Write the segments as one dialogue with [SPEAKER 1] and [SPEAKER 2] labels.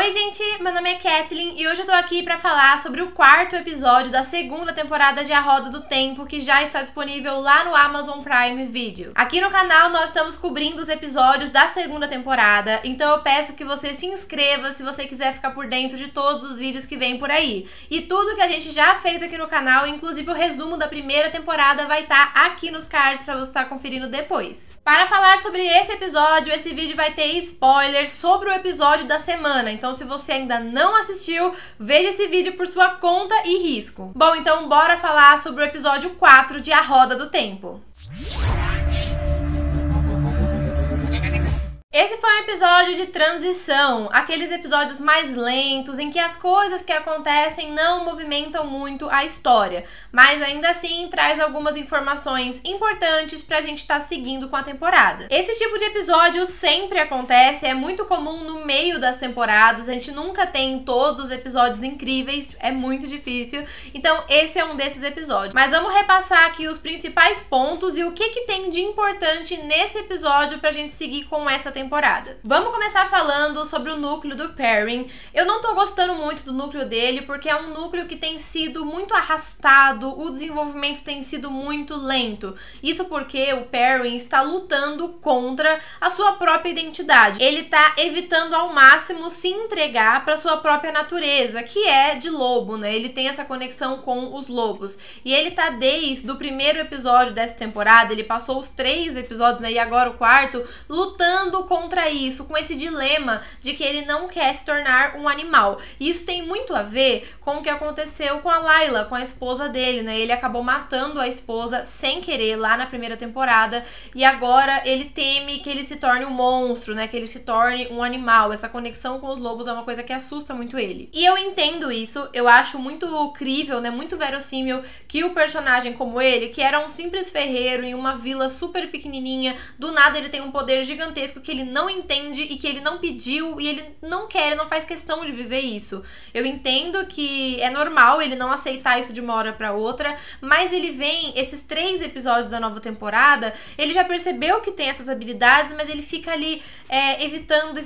[SPEAKER 1] Oi gente, meu nome é Kathleen e hoje eu tô aqui pra falar sobre o quarto episódio da segunda temporada de A Roda do Tempo, que já está disponível lá no Amazon Prime Video. Aqui no canal nós estamos cobrindo os episódios da segunda temporada, então eu peço que você se inscreva se você quiser ficar por dentro de todos os vídeos que vêm por aí. E tudo que a gente já fez aqui no canal, inclusive o resumo da primeira temporada, vai estar aqui nos cards pra você estar conferindo depois. Para falar sobre esse episódio, esse vídeo vai ter spoilers sobre o episódio da semana, então se você ainda não assistiu, veja esse vídeo por sua conta e risco. Bom, então bora falar sobre o episódio 4 de A Roda do Tempo. Esse foi um episódio de transição, aqueles episódios mais lentos, em que as coisas que acontecem não movimentam muito a história, mas ainda assim traz algumas informações importantes pra gente estar seguindo com a temporada. Esse tipo de episódio sempre acontece, é muito comum no meio das temporadas, a gente nunca tem todos os episódios incríveis, é muito difícil, então esse é um desses episódios. Mas vamos repassar aqui os principais pontos e o que tem de importante nesse episódio pra gente seguir com essa temporada. Vamos começar falando sobre o núcleo do Perrin. Eu não tô gostando muito do núcleo dele, porque é um núcleo que tem sido muito arrastado, o desenvolvimento tem sido muito lento. Isso porque o Perrin está lutando contra a sua própria identidade. Ele tá evitando ao máximo se entregar para sua própria natureza, que é de lobo, né? Ele tem essa conexão com os lobos. E ele tá desde o primeiro episódio dessa temporada, ele passou os 3 episódios, né? E agora o quarto, lutando contra isso, com esse dilema de que ele não quer se tornar um animal. E isso tem muito a ver com o que aconteceu com a Layla, com a esposa dele, né? Ele acabou matando a esposa sem querer lá na primeira temporada e agora ele teme que ele se torne um monstro, né? Que ele se torne um animal. Essa conexão com os lobos é uma coisa que assusta muito ele. E eu entendo isso, eu acho muito crível, né? Muito verossímil que o personagem como ele, que era um simples ferreiro em uma vila super pequenininha, do nada ele tem um poder gigantesco que ele não entende e que ele não pediu e ele não quer, ele não faz questão de viver isso. Eu entendo que é normal ele não aceitar isso de uma hora pra outra, mas ele vem, esses 3 episódios da nova temporada, ele já percebeu que tem essas habilidades, mas ele fica ali evitando,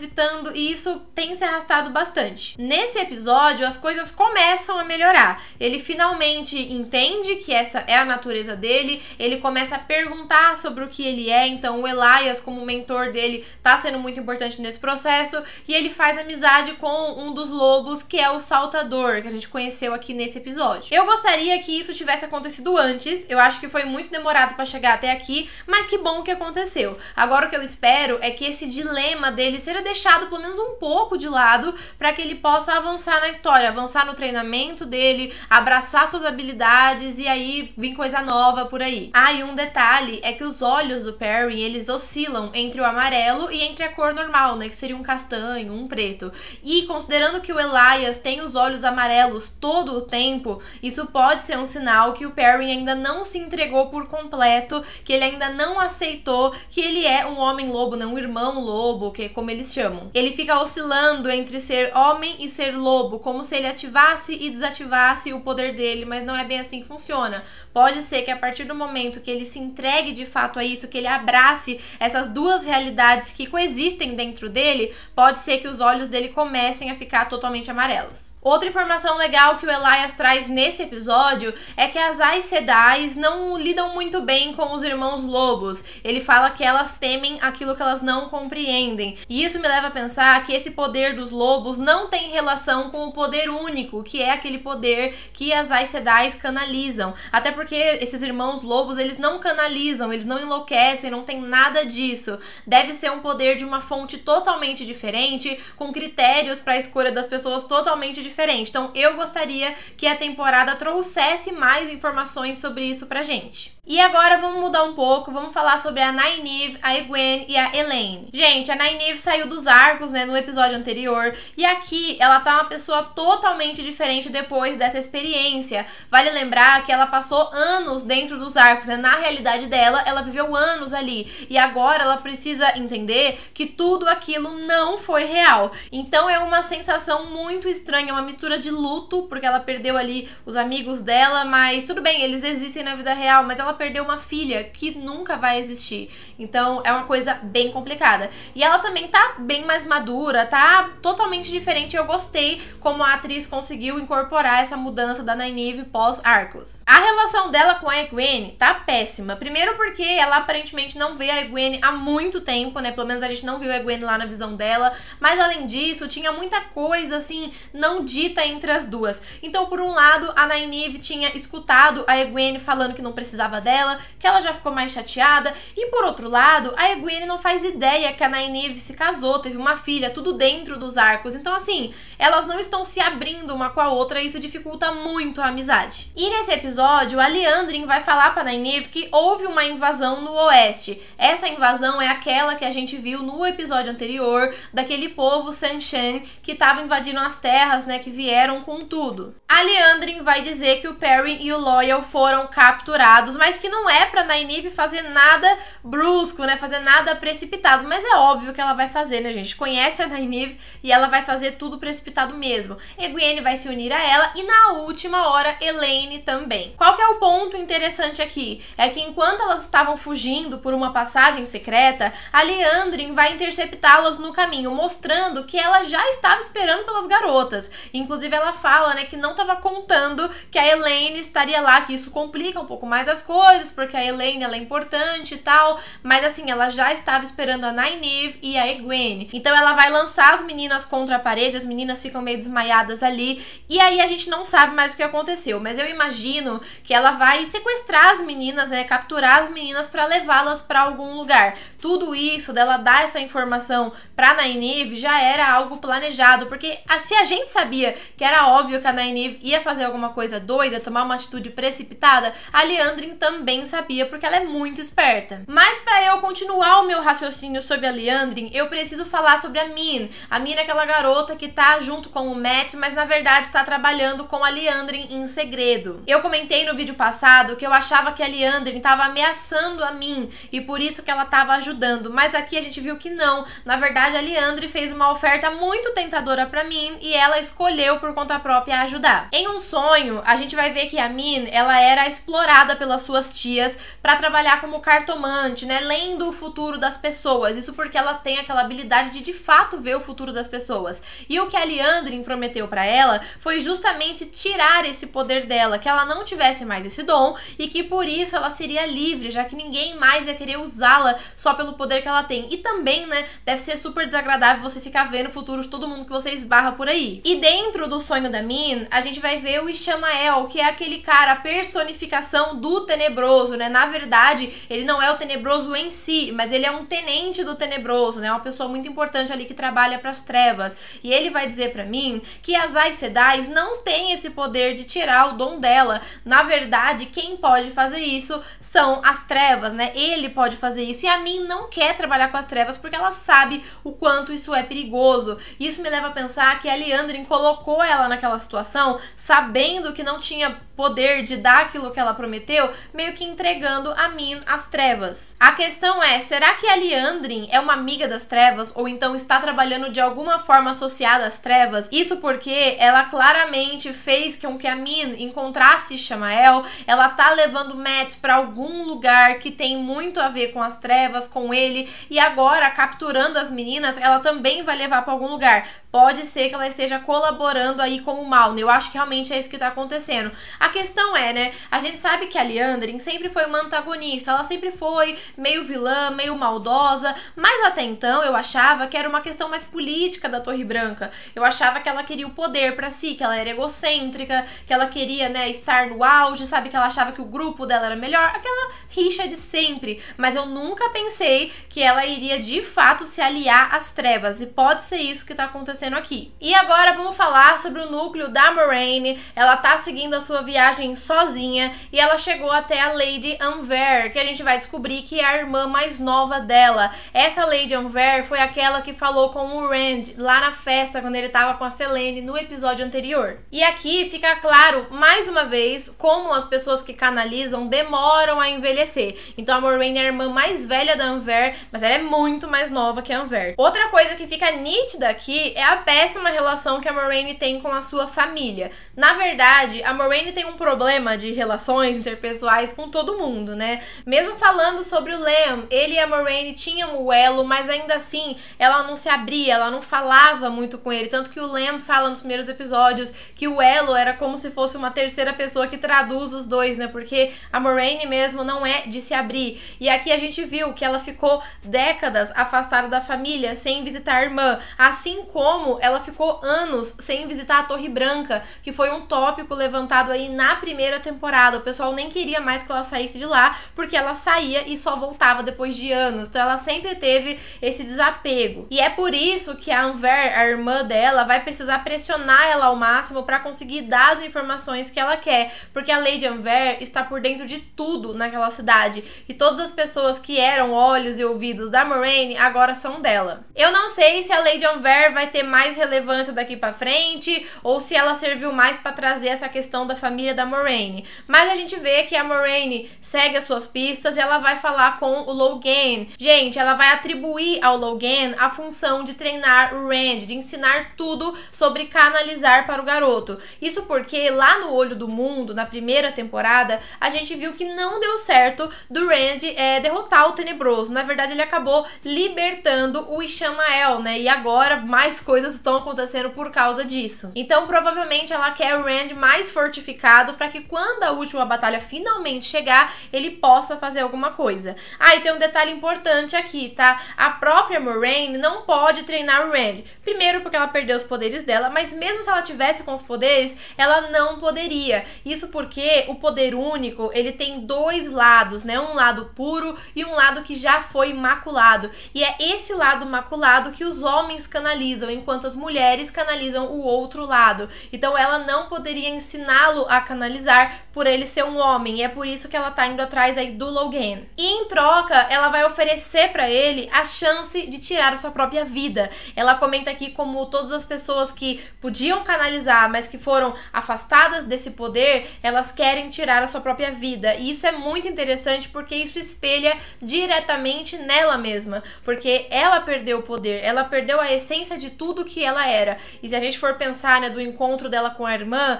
[SPEAKER 1] e isso tem se arrastado bastante. Nesse episódio, as coisas começam a melhorar. Ele finalmente entende que essa é a natureza dele, ele começa a perguntar sobre o que ele é, então o Elias, como mentor dele, tá sendo muito importante nesse processo, e ele faz amizade com um dos lobos, que é o Saltador, que a gente conheceu aqui nesse episódio. Eu gostaria que isso tivesse acontecido antes, eu acho que foi muito demorado pra chegar até aqui, mas que bom que aconteceu. Agora o que eu espero é que esse dilema dele seja deixado pelo menos um pouco de lado, pra que ele possa avançar na história, avançar no treinamento dele, abraçar suas habilidades e aí vir coisa nova por aí. Ah, e um detalhe é que os olhos do Perrin, eles oscilam entre o amarelo e entre a cor normal, né, que seria um castanho, um preto. E considerando que o Elias tem os olhos amarelos todo o tempo, isso pode ser um sinal que o Perrin ainda não se entregou por completo, que ele ainda não aceitou que ele é um homem-lobo, né, um irmão-lobo, que é como eles chamam. Ele fica oscilando entre ser homem e ser lobo, como se ele ativasse e desativasse o poder dele, mas não é bem assim que funciona. Pode ser que a partir do momento que ele se entregue de fato a isso, que ele abrace essas duas realidades que coexistem dentro dele, pode ser que os olhos dele comecem a ficar totalmente amarelos. Outra informação legal que o Elias traz nesse episódio é que as Aes Sedai não lidam muito bem com os irmãos lobos. Ele fala que elas temem aquilo que elas não compreendem. E isso me leva a pensar que esse poder dos lobos não tem relação com o poder único, que é aquele poder que as Aes Sedai canalizam. Até porque esses irmãos lobos, eles não canalizam, eles não enlouquecem, não tem nada disso. Deve ser um poder de uma fonte totalmente diferente, com critérios para a escolha das pessoas totalmente diferentes. Então eu gostaria que a temporada trouxesse mais informações sobre isso pra gente. E agora vamos mudar um pouco, vamos falar sobre a Nynaeve, a Egwene e a Elaine. Gente, a Nynaeve saiu dos arcos, né, no episódio anterior, e aqui ela tá uma pessoa totalmente diferente depois dessa experiência. Vale lembrar que ela passou anos dentro dos arcos, né, na realidade dela, ela viveu anos ali, e agora ela precisa entender entender que tudo aquilo não foi real. Então é uma sensação muito estranha, uma mistura de luto, porque ela perdeu ali os amigos dela, mas tudo bem, eles existem na vida real, mas ela perdeu uma filha que nunca vai existir. Então é uma coisa bem complicada. E ela também tá bem mais madura, tá totalmente diferente. Eu gostei como a atriz conseguiu incorporar essa mudança da Nynaeve pós-Arcos. A relação dela com a Egwene tá péssima. Primeiro porque ela aparentemente não vê a Egwene há muito tempo, né? Pelo menos a gente não viu a Egwene lá na visão dela. Mas além disso, tinha muita coisa assim não dita entre as duas. Então, por um lado, a Nynaeve tinha escutado a Egwene falando que não precisava dela, que ela já ficou mais chateada. E por outro lado, a Egwene não faz ideia que a Nynaeve se casou, teve uma filha, tudo dentro dos arcos. Então, assim, elas não estão se abrindo uma com a outra e isso dificulta muito a amizade. E nesse episódio, a Liandrin vai falar pra Nynaeve que houve uma invasão no oeste. Essa invasão é aquela que a gente viu no episódio anterior, daquele povo Seanchan que tava invadindo as terras, né, que vieram com tudo. A Liandrin vai dizer que o Perrin e o Loial foram capturados, mas que não é pra Nynaeve fazer nada brusco, né, fazer nada precipitado. Mas é óbvio que ela vai fazer, né, gente? Conhece a Nynaeve e ela vai fazer tudo precipitado mesmo. Egwene vai se unir a ela e na última hora Elaine também. Qual que é o ponto interessante aqui? É que enquanto elas estavam fugindo por uma passagem secreta, a Liandrin vai interceptá-las no caminho, mostrando que ela já estava esperando pelas garotas. Inclusive ela fala, né, que não estava contando que a Elaine estaria lá, que isso complica um pouco mais as coisas, porque a Elaine ela é importante e tal, mas assim, ela já estava esperando a Nynaeve e a Egwene. Então ela vai lançar as meninas contra a parede, as meninas ficam meio desmaiadas ali, e aí a gente não sabe mais o que aconteceu, mas eu imagino que ela vai sequestrar as meninas, né, capturar as meninas para levá-las para algum lugar. Tudo isso dela dar essa informação pra Nynaeve já era algo planejado, porque se a gente sabia que era óbvio que a Nynaeve ia fazer alguma coisa doida, tomar uma atitude precipitada, a Liandrin também sabia, porque ela é muito esperta. Mas para eu continuar o meu raciocínio sobre a Liandrin, eu preciso falar sobre a Min. A Min é aquela garota que tá junto com o Mat, mas na verdade está trabalhando com a Liandrin em segredo. Eu comentei no vídeo passado que eu achava que a Liandrin estava ameaçando a Min e por isso que ela estava ajudando, mas aqui a gente viu que não. Na verdade, a Liandrin fez uma oferta muito tentadora para Min e ela escolheu por conta própria ajudar. Em um sonho, a gente vai ver que a Min, ela era explorada pelas suas tias para trabalhar como cartomante, né, lendo o futuro das pessoas. Isso porque ela tem aquela habilidade de fato ver o futuro das pessoas. E o que a Liandrin prometeu para ela foi justamente tirar esse poder dela, que ela não tivesse mais esse dom e que por isso ela seria livre, já que ninguém mais ia querer usá-la só pelo poder que ela tem. E também, né, deve ser super desagradável você ficar vendo o futuro de todo mundo que você esbarra por aí. E dentro do sonho da Min, a gente vai ver o Ishamael, que é aquele cara, a personificação do tenebroso, né? Na verdade, ele não é o tenebroso em si, mas ele é um tenente do tenebroso, né? Uma pessoa muito importante ali que trabalha para as trevas. E ele vai dizer pra Min que as Aes Sedais não tem esse poder de tirar o dom dela. Na verdade, quem pode fazer isso são as trevas, né? Ele pode fazer isso. E a Min não quer trabalhar com as trevas porque ela sabe o quanto isso é perigoso. Isso me leva a pensar que a Liandrin colocou ela naquela situação sabendo que não tinha poder de dar aquilo que ela prometeu, meio que entregando a Min às trevas. A questão é, será que a Liandrin é uma amiga das trevas ou então está trabalhando de alguma forma associada às trevas? Isso porque ela claramente fez com que a Min encontrasse Ishamael, ela tá levando Mat para algum lugar que tem muito a ver com as trevas, com ele, e agora capturando as meninas, ela também vai levar para algum lugar. Pode ser que ela esteja colaborando aí com o mal, né? Eu acho que realmente é isso que tá acontecendo. A questão é, né, a gente sabe que a Liandrin sempre foi uma antagonista, ela sempre foi meio vilã, meio maldosa, mas até então eu achava que era uma questão mais política da Torre Branca. Eu achava que ela queria o poder pra si, que ela era egocêntrica, que ela queria, né, estar no auge, sabe, que ela achava que o grupo dela era melhor, aquela rixa de sempre, mas eu nunca pensei que ela iria de fato se aliar às trevas, e pode ser isso que tá acontecendo aqui. E agora vamos falar sobre o núcleo da Moiraine. Ela tá seguindo a sua viagem sozinha e ela chegou até a Lady Anver, que a gente vai descobrir que é a irmã mais nova dela. Essa Lady Anver foi aquela que falou com o Rand lá na festa quando ele tava com a Selene no episódio anterior. E aqui fica claro, mais uma vez, como as pessoas que canalizam demoram a envelhecer. Então a Moiraine é a irmã mais velha da Anver, mas ela é muito mais nova que a Anver. Outra coisa que fica nítida aqui é a péssima relação que a Moraine tem com a sua família. Na verdade, a Moraine tem um problema de relações interpessoais com todo mundo, né? Mesmo falando sobre o Liam, ele e a Moraine tinham o elo, mas ainda assim ela não se abria, ela não falava muito com ele, tanto que o Liam fala nos primeiros episódios que o elo era como se fosse uma terceira pessoa que traduz os dois, né? Porque a Moraine mesmo não é de se abrir. E aqui a gente viu que ela ficou décadas afastada da família, sem visitar a irmã, assim como ela ficou anos sem visitar a Torre Branca, que foi um tópico levantado aí na primeira temporada. O pessoal nem queria mais que ela saísse de lá, porque ela saía e só voltava depois de anos. Então ela sempre teve esse desapego. E é por isso que a Anver, a irmã dela, vai precisar pressionar ela ao máximo para conseguir dar as informações que ela quer, porque a Lady Anver está por dentro de tudo naquela cidade, e todas as pessoas que eram olhos e ouvidos da Moraine agora são dela. Eu não sei se a Lady Anver vai ter mais relevância daqui pra frente, ou se ela serviu mais pra trazer essa questão da família da Moraine, mas a gente vê que a Moraine segue as suas pistas e ela vai falar com o Logan. Gente, ela vai atribuir ao Logan a função de treinar o Rand, de ensinar tudo sobre canalizar para o garoto. Isso porque lá no Olho do Mundo, na primeira temporada, a gente viu que não deu certo do Rand derrotar o Tenebroso. Na verdade, ele acabou libertando o Ishamael, né? E agora mais coisas estão acontecendo por causa disso. Então, provavelmente, ela quer o Rand mais fortificado para que quando a última batalha finalmente chegar, ele possa fazer alguma coisa. Ah, e tem um detalhe importante aqui, tá? A própria Moraine não pode treinar o Rand. Primeiro porque ela perdeu os poderes dela, mas mesmo se ela tivesse com os poderes, ela não poderia. Isso porque o poder único, ele tem dois lados, né? Um lado puro e um lado que já foi maculado. E é esse lado maculado que os homens canalizam, enquanto as mulheres canalizam o outro lado. Então ela não poderia ensiná-lo a canalizar por ele ser um homem, e é por isso que ela tá indo atrás aí do Logan. E em troca, ela vai oferecer pra ele a chance de tirar a sua própria vida. Ela comenta aqui como todas as pessoas que podiam canalizar, mas que foram afastadas desse poder, elas querem tirar a sua própria vida. E isso é muito interessante porque isso espelha diretamente nela mesma, porque ela perdeu o poder, ela perdeu a essência de tudo que ela era. E se a gente for pensar, né, do encontro dela com a irmã,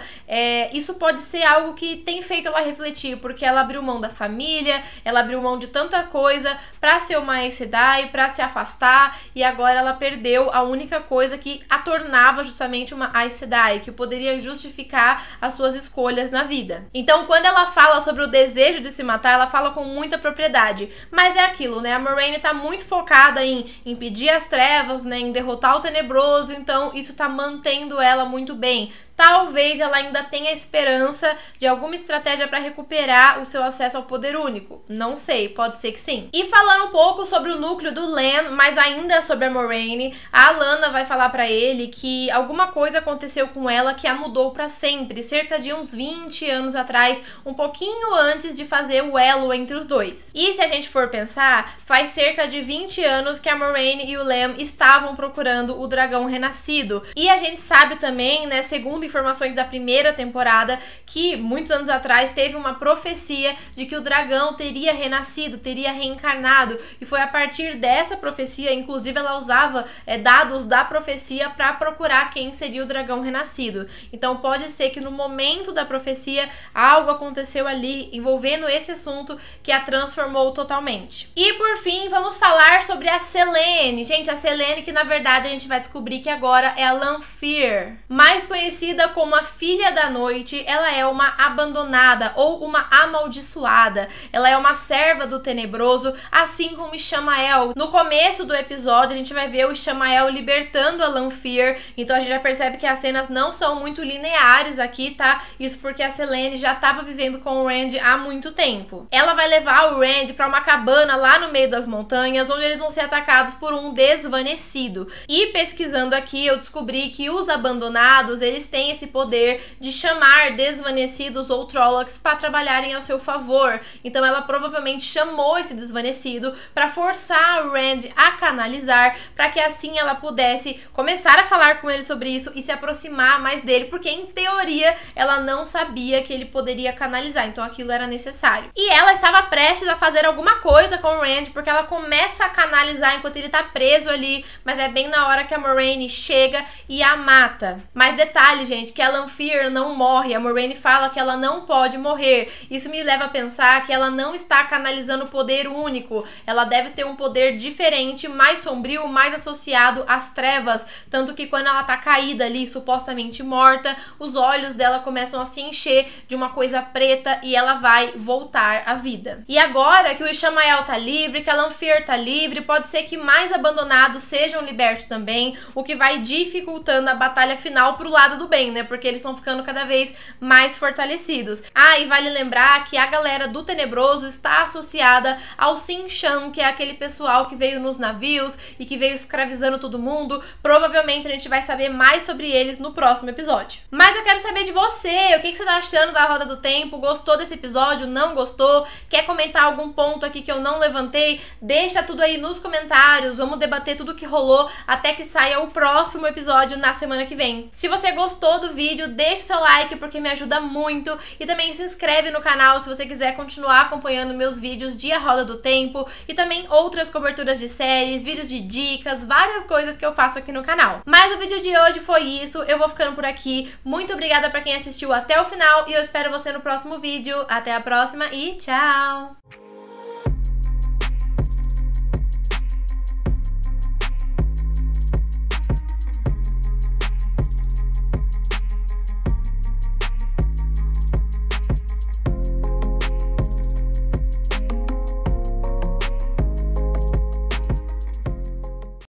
[SPEAKER 1] isso pode ser algo que tem feito ela refletir, porque ela abriu mão da família, ela abriu mão de tanta coisa pra ser uma Aes Sedai, pra se afastar, e agora ela perdeu a única coisa que a tornava justamente uma Aes Sedai, que poderia justificar as suas escolhas na vida. Então, quando ela fala sobre o desejo de se matar, ela fala com muita propriedade. Mas é aquilo, né? A Moraine tá muito focada em impedir as trevas, né? Em derrotar o Tenebroso, então isso tá mantendo ela muito bem. Talvez ela ainda tenha esperança de alguma estratégia para recuperar o seu acesso ao poder único. Não sei, pode ser que sim. E falando um pouco sobre o núcleo do Lan, mas ainda sobre a Moraine, a Alanna vai falar para ele que alguma coisa aconteceu com ela que a mudou para sempre, cerca de uns 20 anos atrás, um pouquinho antes de fazer o elo entre os dois. E se a gente for pensar, faz cerca de 20 anos que a Moraine e o Lan estavam procurando o dragão renascido. E a gente sabe também, né, segundo informações da primeira temporada, que muitos anos atrás teve uma profecia de que o dragão teria renascido, teria reencarnado, e foi a partir dessa profecia, inclusive ela usava dados da profecia para procurar quem seria o dragão renascido. Então pode ser que no momento da profecia algo aconteceu ali envolvendo esse assunto que a transformou totalmente. E por fim, vamos falar sobre a Selene. Gente, a Selene, que na verdade a gente vai descobrir que agora é a Lanfear, mais conhecida como a Filha da Noite. Ela é uma abandonada ou uma amaldiçoada. Ela é uma serva do Tenebroso, assim como Ishamael. No começo do episódio, a gente vai ver o Ishamael libertando a Lanfear, então a gente já percebe que as cenas não são muito lineares aqui, tá? Isso porque a Selene já estava vivendo com o Rand há muito tempo. Ela vai levar o Rand para uma cabana lá no meio das montanhas, onde eles vão ser atacados por um desvanecido. E pesquisando aqui, eu descobri que os abandonados, eles têm esse poder de chamar desvanecidos ou Trollocs para trabalharem ao seu favor. Então ela provavelmente chamou esse desvanecido para forçar o Rand a canalizar, para que assim ela pudesse começar a falar com ele sobre isso e se aproximar mais dele, porque em teoria ela não sabia que ele poderia canalizar, então aquilo era necessário. E ela estava prestes a fazer alguma coisa com o Rand, porque ela começa começa a canalizar enquanto ele tá preso ali, mas é bem na hora que a Moiraine chega e a mata. Mas detalhe, gente, que a Lanfear não morre, a Moiraine fala que ela não pode morrer. Isso me leva a pensar que ela não está canalizando poder único, ela deve ter um poder diferente, mais sombrio, mais associado às trevas, tanto que quando ela tá caída ali, supostamente morta, os olhos dela começam a se encher de uma coisa preta e ela vai voltar à vida. E agora que o Ishamael tá livre, que a Lanfear tá livre, pode ser que mais abandonados sejam libertos também, o que vai dificultando a batalha final pro lado do bem, né? Porque eles estão ficando cada vez mais fortalecidos. Ah, e vale lembrar que a galera do Tenebroso está associada ao Sinshan, que é aquele pessoal que veio nos navios e que veio escravizando todo mundo. Provavelmente a gente vai saber mais sobre eles no próximo episódio. Mas eu quero saber de você, o que você tá achando da Roda do Tempo? Gostou desse episódio? Não gostou? Quer comentar algum ponto aqui que eu não levantei? Deixa tudo aí nos comentários, vamos debater tudo que rolou até que saia o próximo episódio na semana que vem. Se você gostou do vídeo, deixa o seu like porque me ajuda muito e também se inscreve no canal se você quiser continuar acompanhando meus vídeos de A Roda do Tempo e também outras coberturas de séries, vídeos de dicas, várias coisas que eu faço aqui no canal. Mas o vídeo de hoje foi isso, eu vou ficando por aqui. Muito obrigada pra quem assistiu até o final e eu espero você no próximo vídeo. Até a próxima e tchau!